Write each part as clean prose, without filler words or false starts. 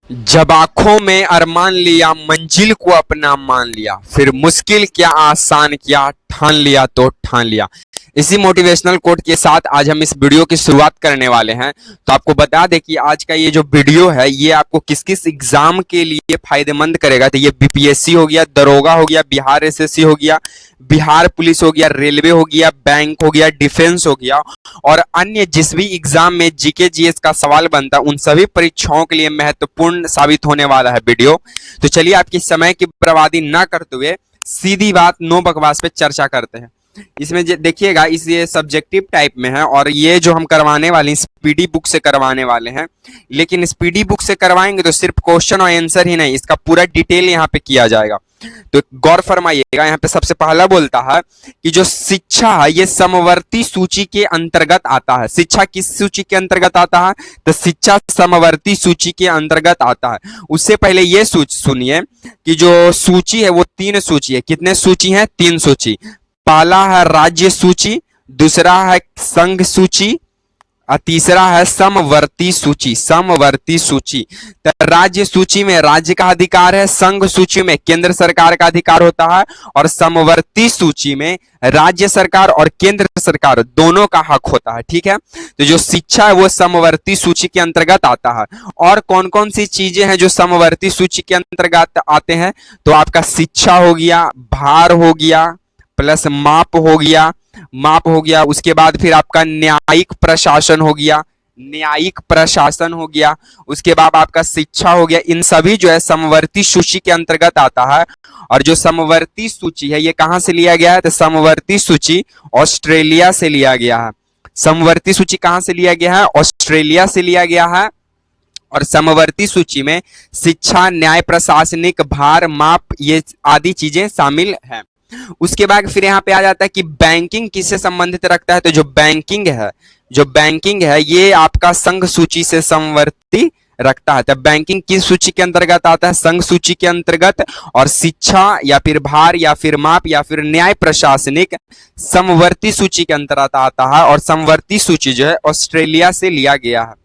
जब आंखों में अरमान लिया, मंजिल को अपना मान लिया, फिर मुश्किल क्या आसान किया, ठान लिया तो ठान लिया। इसी मोटिवेशनल कोट के साथ आज हम इस वीडियो की शुरुआत करने वाले हैं। तो आपको बता दें कि आज का ये जो वीडियो है ये आपको किस किस एग्जाम के लिए फायदेमंद करेगा। तो ये बीपीएससी हो गया, दरोगा हो गया, बिहार एसएससी हो गया, बिहार पुलिस हो गया, रेलवे हो गया, बैंक हो गया, डिफेंस हो गया और अन्य जिस भी एग्जाम में जीके जीएस का सवाल बनता है उन सभी परीक्षाओं के लिए महत्वपूर्ण साबित होने वाला है वीडियो। तो चलिए आपकी समय की बर्बादी ना करते हुए सीधी बात नो बकवास पे चर्चा करते हैं। इसमें देखिएगा इस ये सब्जेक्टिव टाइप में है और ये जो हम करवाने वाले हैं स्पीडी बुक से करवाने वाले हैं। लेकिन स्पीडी बुक से करवाएंगे तो सिर्फ क्वेश्चन और आंसर ही नहीं, इसका पूरा डिटेल यहाँ पे किया जाएगा। तो गौर फरमाइएगा, यहाँ पे सबसे पहला बोलता है कि जो शिक्षा है ये समवर्ती सूची के अंतर्गत आता है। शिक्षा किस सूची के अंतर्गत आता है? तो शिक्षा समवर्ती सूची के अंतर्गत आता है। उससे पहले ये सुनिए कि जो सूची है वो तीन सूची है। कितने सूची है? तीन सूची। पहला है राज्य सूची, दूसरा है संघ सूची और तीसरा है समवर्ती सूची। समवर्ती सूची तो राज्य सूची में राज्य का अधिकार है, संघ सूची में केंद्र सरकार का अधिकार होता है और समवर्ती सूची में राज्य सरकार और केंद्र सरकार दोनों का हक होता है। ठीक है, तो जो शिक्षा है वो समवर्ती सूची के अंतर्गत आता है। और कौन कौन सी चीजें हैं जो समवर्ती सूची के अंतर्गत आते हैं? तो आपका शिक्षा हो गया, भार हो गया, प्लस माप हो गया, उसके बाद फिर आपका न्यायिक प्रशासन हो गया, न्यायिक प्रशासन हो गया, उसके बाद आपका शिक्षा हो गया। इन सभी जो है समवर्ती सूची के अंतर्गत आता है। और जो समवर्ती सूची है ये कहां से लिया गया है? तो समवर्ती सूची ऑस्ट्रेलिया से लिया गया है। समवर्ती सूची कहां से लिया गया है? ऑस्ट्रेलिया से लिया गया है। और समवर्ती सूची में शिक्षा, न्याय, प्रशासनिक, भार, माप ये आदि चीजें शामिल हैं। उसके बाद फिर यहाँ पे आ जाता है कि बैंकिंग किससे संबंधित रखता है? तो जो बैंकिंग है ये आपका संघ सूची से समवर्ती रखता है। तो बैंकिंग किस सूची के अंतर्गत आता है? संघ सूची के अंतर्गत। और शिक्षा या फिर भार या फिर माप या फिर न्याय प्रशासनिक समवर्ती सूची के अंतर्गत आता है। और समवर्ती सूची जो है ऑस्ट्रेलिया से लिया गया है।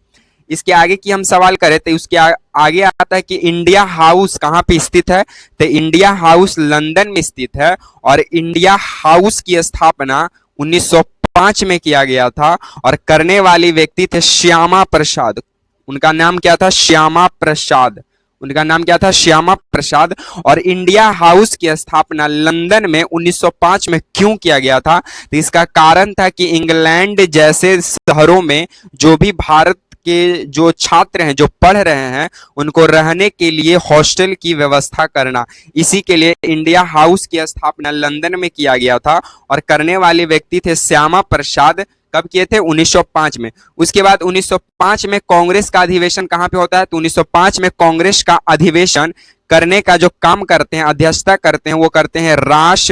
इसके आगे की हम सवाल करें तो उसके आगे आता है कि इंडिया हाउस कहाँ पे स्थित है? तो इंडिया हाउस लंदन में स्थित है। और इंडिया हाउस की स्थापना 1905 में किया गया था और करने वाली व्यक्ति थे श्यामा प्रसाद। उनका नाम क्या था? श्यामा प्रसाद। उनका नाम क्या था? श्यामा प्रसाद। और इंडिया हाउस की स्थापना लंदन में 1905 में क्यों किया गया था? तो इसका कारण था कि इंग्लैंड जैसे शहरों में जो भी भारत के जो छात्र हैं जो पढ़ रहे हैं उनको रहने के लिए हॉस्टल की व्यवस्था करना, इसी के लिए इंडिया हाउस की स्थापना लंदन में किया गया था। और करने वाले व्यक्ति थे श्यामा प्रसाद। कब किए थे? 1905 में। उसके बाद 1905 में कांग्रेस का अधिवेशन कहाँ पे होता है? तो 1905 में कांग्रेस का अधिवेशन करने का जो काम करते हैं, अध्यक्षता करते हैं, वो करते हैं रास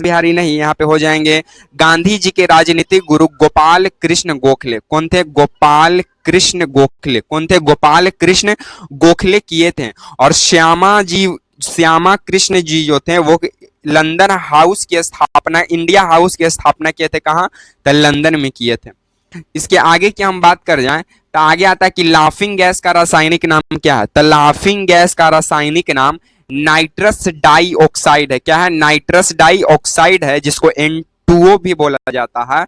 बिहारी नहीं, यहाँ पे हो जाएंगे गांधी जी के राजनीतिक गुरु गोपाल कृष्ण गोखले। कौन थे? गोपाल कृष्ण गोखले। कौन थे? गोपाल कृष्ण गोखले किए थे। और श्यामा कृष्ण जी जो थे वो लंदन हाउस की स्थापना, इंडिया हाउस की स्थापना किए थे। कहाँ? तो लंदन में किए थे। इसके आगे की हम बात कर जाएं तो आगे आता है कि लाफिंग गैस का रासायनिक नाम क्या है? तो लाफिंग गैस का रासायनिक नाम नाइट्रस डाइऑक्साइड है। क्या है? नाइट्रस डाइऑक्साइड है, जिसको N2O भी बोला जाता है।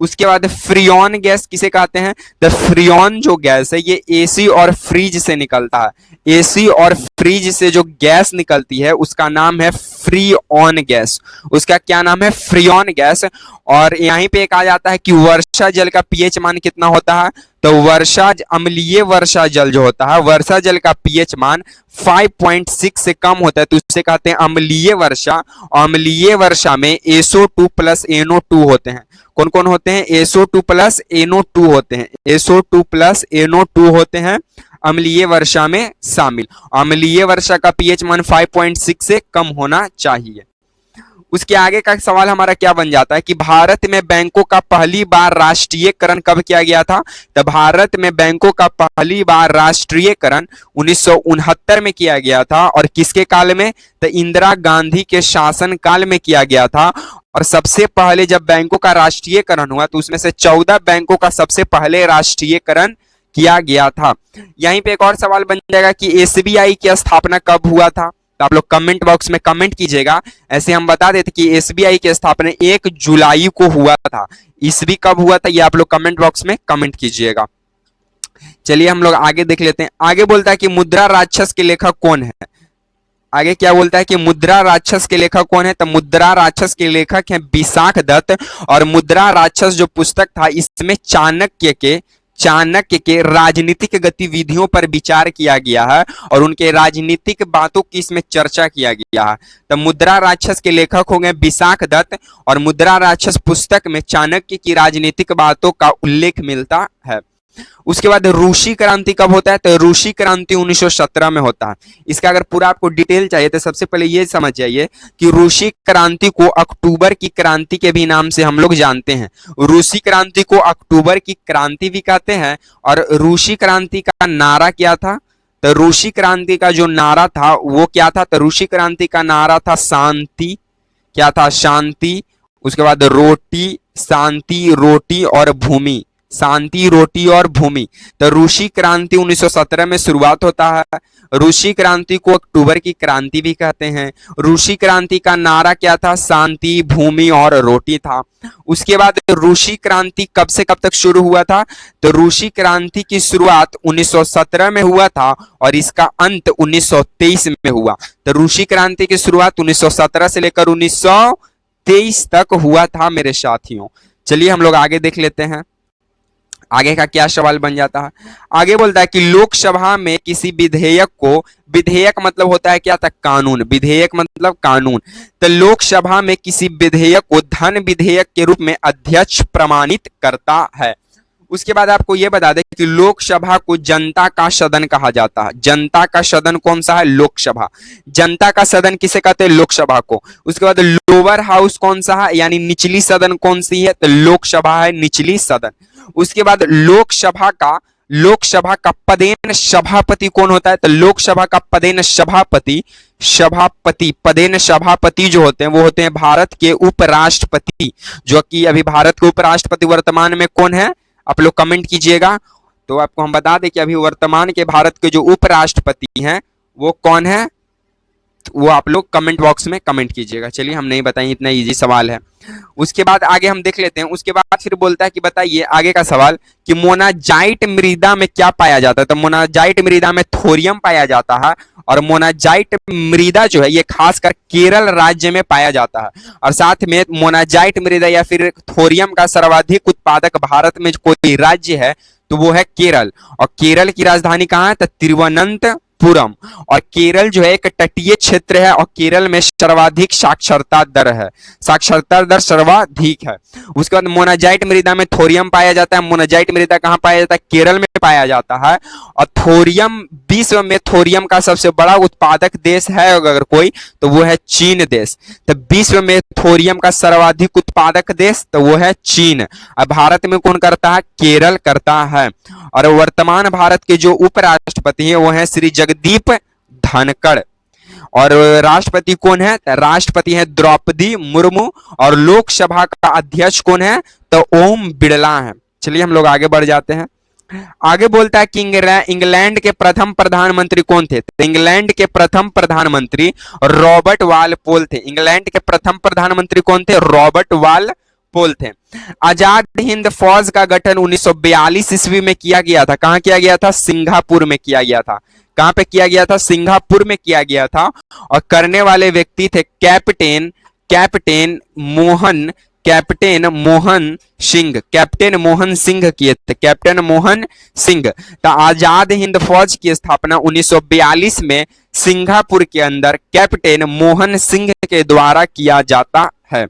उसके बाद फ्रियॉन गैस किसे कहते हैं? तो फ्रियॉन जो गैस है ये एसी और फ्रीज से निकलता है। एसी और फ्रीज से जो गैस निकलती है उसका नाम है फ्रियॉन गैस। उसका क्या नाम है? Freon gas. और यहीं पे एक आ जाता है कि वर्षा जल का पीएच मान कितना होता है? तो अम्लीय वर्षा जल जो होता है, वर्षा जल का पीएच मान 5.6 से कम होता है तो उससे कहते हैं अम्लीय वर्षा। अम्लीय वर्षा में SO2 प्लस NO2 होते हैं। कौन कौन होते हैं? SO2 प्लस NO2 होते हैं। SO2 प्लस NO2 होते हैं अम्लीय वर्षा में शामिल। अम्लीय वर्षा का पीएच मान 5.6 से कम होना चाहिए। उसके आगे का सवाल हमारा क्या बन जाता है कि भारत में बैंकों का पहली बार राष्ट्रीयकरण कब किया गया था? तो भारत में बैंकों का पहली बार राष्ट्रीयकरण 1969 में किया गया था। और किसके काल में? तो इंदिरा गांधी के शासन काल में किया गया था। और सबसे पहले जब बैंकों का राष्ट्रीयकरण हुआ तो उसमें से 14 बैंकों का सबसे पहले राष्ट्रीयकरण किया गया था। यहीं पे एक और सवाल बन जाएगा कि एसबीआई की स्थापना कब हुआ था, तो आप लोग कमेंट बॉक्स में कमेंट कीजिएगा। ऐसे हम बता देते कि एसबीआई की स्थापना 1 जुलाई को हुआ था। ईस्वी कब हुआ था ये आप लोग कमेंट बॉक्स में कमेंट कीजिएगा। चलिए हम लोग आगे देख लेते हैं। आगे बोलता है कि मुद्रा राक्षस के लेखक कौन है। आगे क्या बोलता है कि मुद्रा राक्षस के लेखक कौन है, तो मुद्रा राक्षस के लेखक हैं विशाख दत्त। और मुद्रा राक्षस जो पुस्तक था इसमें चाणक्य के राजनीतिक गतिविधियों पर विचार किया गया है और उनके राजनीतिक बातों की इसमें चर्चा किया गया है। तो मुद्रा राक्षस के लेखक हो गए विशाख दत्त और मुद्रा राक्षस पुस्तक में चाणक्य की राजनीतिक बातों का उल्लेख मिलता है। उसके बाद रूसी क्रांति कब होता है, तो रूसी क्रांति 1917 में होता है। इसका अगर पूरा आपको डिटेल चाहिए तो सबसे पहले ये समझ जाइए कि रूसी क्रांति को अक्टूबर की क्रांति के भी नाम से हम लोग जानते हैं। रूसी क्रांति को अक्टूबर की क्रांति भी कहते हैं। और रूसी क्रांति का नारा क्या था, तो रूसी क्रांति का जो नारा था वो क्या था, तो रूसी क्रांति का नारा था शांति। क्या था, शांति। उसके बाद रोटी, शांति, रोटी और भूमि, शांति, रोटी और भूमि। तो रूसी क्रांति 1917 में शुरुआत होता है। रूसी क्रांति को अक्टूबर की क्रांति भी कहते हैं। रूसी क्रांति का नारा क्या था, शांति, भूमि और रोटी था। उसके बाद रूसी क्रांति कब से कब तक शुरू हुआ था, तो रूसी क्रांति की शुरुआत 1917 में हुआ था और इसका अंत 1923 में हुआ। तो रूसी क्रांति की शुरुआत 1917 से लेकर 1923 तक हुआ था मेरे साथियों। चलिए हम लोग आगे देख लेते हैं आगे का क्या सवाल बन जाता है। आगे बोलता है कि लोकसभा में किसी विधेयक को, विधेयक मतलब होता है क्या था, कानून, विधेयक मतलब कानून। तो लोकसभा में किसी विधेयक को धन विधेयक के रूप में अध्यक्ष प्रमाणित करता है। उसके बाद आपको यह बता दें कि लोकसभा को जनता का सदन कहा जाता है। जनता का सदन कौन सा है, लोकसभा। जनता का सदन किसे कहते हैं, लोकसभा को। उसके बाद लोअर हाउस कौन सा है, यानी निचली सदन कौन सी है, तो लोकसभा है निचली सदन। उसके बाद लोकसभा का पदेन सभापति कौन होता है, तो लोकसभा का पदेन सभापति पदेन सभापति जो होते हैं वो होते हैं भारत के उपराष्ट्रपति। जो कि अभी भारत के उपराष्ट्रपति वर्तमान में कौन है, आप लोग कमेंट कीजिएगा। तो आपको हम बता दें कि अभी वर्तमान के भारत के जो उपराष्ट्रपति हैं वो कौन है, वो आप लोग कमेंट बॉक्स में कमेंट कीजिएगा। चलिए हम नहीं बताएंगे, इतना इजी सवाल है। उसके बाद आगे हम देख लेते हैं। उसके बाद फिर बोलता है कि बताइए आगे का सवाल कि मोनाजाइट मृदा में क्या पाया जाता है, तो मोनाजाइट मृदा में थोरियम पाया जाता है। और मोनाजाइट मृदा जो है ये खासकर केरल राज्य में पाया जाता है। और साथ में मोनाजाइट मृदा या फिर थोरियम का सर्वाधिक उत्पादक भारत में कोई राज्य है तो वो है केरल। और केरल की राजधानी कहाँ है, तो तिरुवनंतपुरम। और केरल जो है एक तटीय क्षेत्र है और केरल में सर्वाधिक साक्षरता दर है, साक्षरता दर सर्वाधिक है। उसके बाद मोनाजाइट मृदा में थोरियम पाया जाता है। मोनाजाइट मृदा कहाँ पाया जाता है, केरल में पाया जाता है। और थोरियम, विश्व में थोरियम का सबसे बड़ा उत्पादक देश है अगर कोई तो वो है चीन देश। तो विश्व में थोरियम का सर्वाधिक उत्पादक देश तो वो है चीन। अब भारत में कौन करता है, केरल करता है। और वर्तमान भारत के जो उपराष्ट्रपति हैं वो हैं श्री जगदीप धनखड़। और राष्ट्रपति कौन है, राष्ट्रपति है द्रौपदी मुर्मू। और लोकसभा का अध्यक्ष कौन है, तो ओम बिड़ला है। चलिए हम लोग आगे बढ़ जाते हैं। आगे बोलता है कि इंग्लैंड के प्रथम प्रधानमंत्री कौन थे, तो इंग्लैंड के प्रथम प्रधानमंत्री रॉबर्ट वालपोल थे। इंग्लैंड के प्रथम प्रधानमंत्री कौन थे, रॉबर्ट वालपोल थे। आजाद हिंद फौज का गठन 1942 ईस्वी में किया गया था। कहां किया गया था, सिंगापुर में किया गया था। कहां पे किया गया था, सिंगापुर में किया गया था। और करने वाले व्यक्ति थे कैप्टन मोहन सिंह किए थे, कैप्टन मोहन सिंह। तो आजाद हिंद फौज की स्थापना 1942 में सिंगापुर के अंदर कैप्टन मोहन सिंह के द्वारा किया जाता है।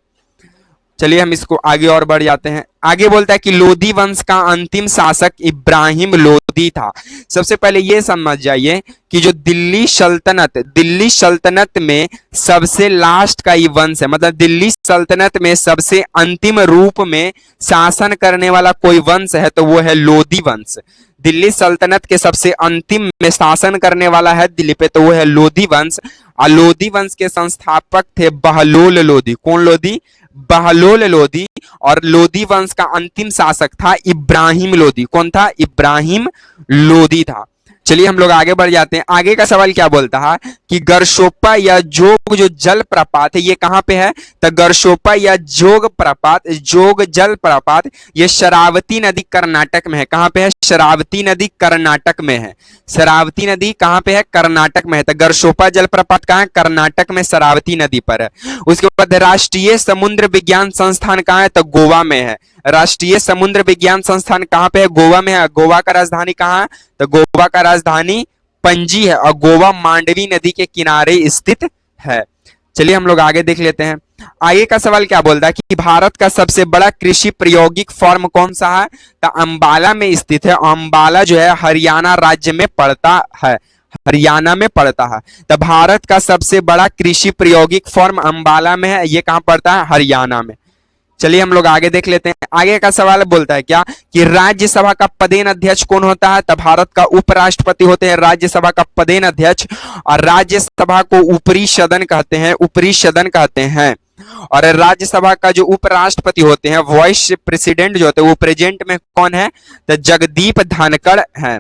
चलिए हम इसको आगे और बढ़ जाते हैं। आगे बोलता है कि लोधी वंश का अंतिम शासक इब्राहिम लोधी था। सबसे पहले यह समझ जाइए कि जो दिल्ली सल्तनत में सबसे लास्ट का ये वंश है, मतलब दिल्ली सल्तनत में सबसे अंतिम रूप में शासन करने वाला कोई वंश है तो वो है लोधी वंश। दिल्ली सल्तनत के सबसे अंतिम में शासन करने वाला है दिल्ली पे तो वो है लोधी वंश। और लोधी वंश के संस्थापक थे बहलोल लोधी। कौन लोधी, बहलोल लोदी, और लोदी वंश का अंतिम शासक था इब्राहिम लोदी। कौन था? इब्राहिम लोदी था। चलिए हम लोग आगे बढ़ जाते हैं। आगे का सवाल क्या बोलता है कि गरशोपा या जोग जो जल प्रपात है ये कहां पे है? तो गरशोपा या जोग प्रपात, जोग जल प्रपात, ये शरावती नदी कर्नाटक में है। कहां पे है? शरावती नदी कर्नाटक में है। शरावती नदी कहां पे है? कर्नाटक में है। तो गरशोपा जलप्रपात कहां है? कर्नाटक में शरावती नदी पर है। उसके बाद राष्ट्रीय समुद्र विज्ञान संस्थान कहां है? तो गोवा में है। राष्ट्रीय समुद्र विज्ञान संस्थान कहां पे है? गोवा में है। गोवा का राजधानी कहां है? तो गोवा का राजधानी पणजी है, और गोवा मांडवी नदी के किनारे स्थित है। चलिए हम लोग आगे देख लेते हैं। आगे का सवाल क्या बोलता है कि भारत का सबसे बड़ा कृषि प्रायोगिक फॉर्म कौन सा है? तो अंबाला में स्थित है। अंबाला जो है हरियाणा राज्य में पड़ता है, हरियाणा में पड़ता है। तो भारत का सबसे बड़ा कृषि प्रायोगिक फॉर्म अंबाला में है। ये कहां पड़ता है? हरियाणा में। चलिए हम लोग आगे देख लेते हैं। आगे का सवाल बोलता है क्या कि राज्यसभा का पदेन अध्यक्ष कौन होता है? तो भारत का उपराष्ट्रपति होते हैं राज्यसभा का पदेन अध्यक्ष, और राज्यसभा को ऊपरी सदन कहते हैं, ऊपरी सदन कहते हैं। और राज्यसभा का जो उपराष्ट्रपति होते हैं, वाइस प्रेसिडेंट जो होते हैं, वो प्रेजेंट में कौन है? तो जगदीप धनखड़ हैं।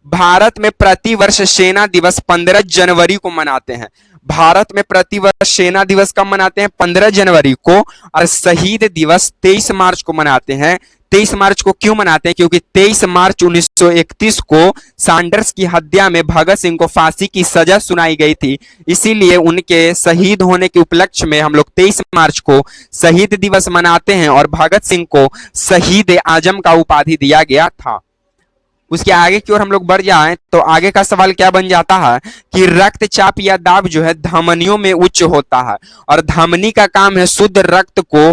भारत में प्रतिवर्ष सेना दिवस 15 जनवरी को मनाते हैं। भारत में प्रतिवर्ष सेना दिवस कब मनाते हैं? 15 जनवरी को। और शहीद दिवस 23 मार्च को मनाते हैं। 23 मार्च को क्यों मनाते हैं? क्योंकि 23 मार्च 1931 को सैंडर्स की हत्या में भगत सिंह को फांसी की सजा सुनाई गई थी, इसीलिए उनके शहीद होने के उपलक्ष्य में हम लोग 23 मार्च को शहीद दिवस मनाते हैं, और भगत सिंह को शहीद आजम का उपाधि दिया गया था। उसके आगे की ओर हम लोग बढ़ जाएं तो आगे का सवाल क्या बन जाता है कि रक्तचाप या दाब जो है धमनियों में उच्च होता है, और धमनी का काम है शुद्ध रक्त को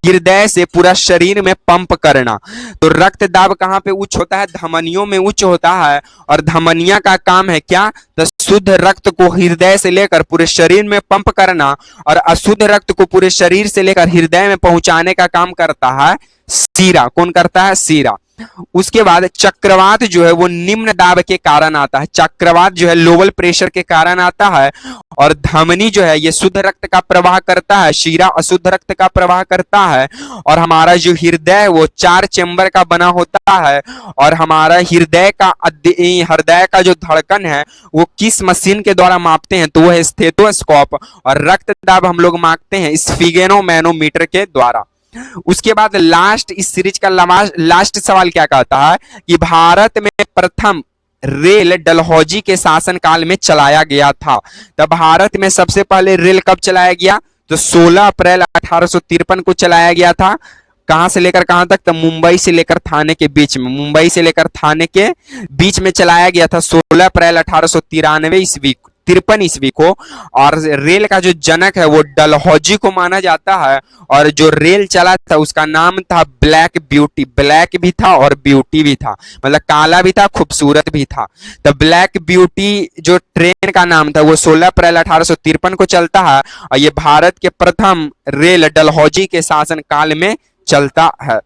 हृदय से पूरा शरीर में पंप करना। तो रक्त दाब कहां पे उच्च होता है? धमनियों में उच्च होता है, और धमनिया का काम है क्या? तो शुद्ध रक्त को हृदय से लेकर पूरे शरीर में पंप करना, और अशुद्ध रक्त को पूरे शरीर से लेकर हृदय में पहुंचाने का काम करता है सीरा। कौन करता है? सीरा। उसके बाद चक्रवात जो है वो निम्न दाब के कारण आता है। चक्रवात जो है लोअर प्रेशर के कारण आता है, और धमनी जो है ये शुद्ध रक्त का प्रवाह करता है, शीरा अशुद्ध रक्त का प्रवाह करता है। और हमारा जो हृदय है वो 4 चेंबर का बना होता है, और हमारा हृदय का जो धड़कन है वो किस मशीन के द्वारा मापते हैं? तो वो है स्टेथोस्कोप, और रक्त दाब हम लोग मापते हैं स्फिगेनोमैनोमीटर के द्वारा। उसके बाद लास्ट इस सीरीज का लास्ट सवाल क्या कहता है कि भारत में प्रथम रेल डलहौजी के शासनकाल में चलाया गया था। तब भारत में सबसे पहले रेल कब चलाया गया? तो 16 अप्रैल 1853 को चलाया गया था। कहां से लेकर कहां तक? तो मुंबई से लेकर थाने के बीच में, मुंबई से लेकर थाने के बीच में चलाया गया था 16 अप्रैल 1853 ईस्वी को। और रेल का जो जनक है वो डलहौजी को माना जाता है, और जो रेल चला था उसका नाम था ब्लैक ब्यूटी। ब्लैक भी था और ब्यूटी भी था, मतलब काला भी था, खूबसूरत भी था। तो ब्लैक ब्यूटी जो ट्रेन का नाम था वो 16 अप्रैल 1853 को चलता है, और ये भारत के प्रथम रेल डलहौजी के शासनकाल में चलता है।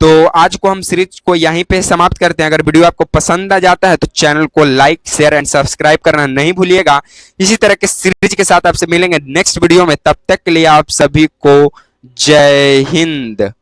तो आज को हम सीरीज को यहीं पे समाप्त करते हैं। अगर वीडियो आपको पसंद आ जाता है तो चैनल को लाइक, शेयर एंड सब्सक्राइब करना नहीं भूलिएगा। इसी तरह के सीरीज के साथ आपसे मिलेंगे नेक्स्ट वीडियो में। तब तक के लिए आप सभी को जय हिंद।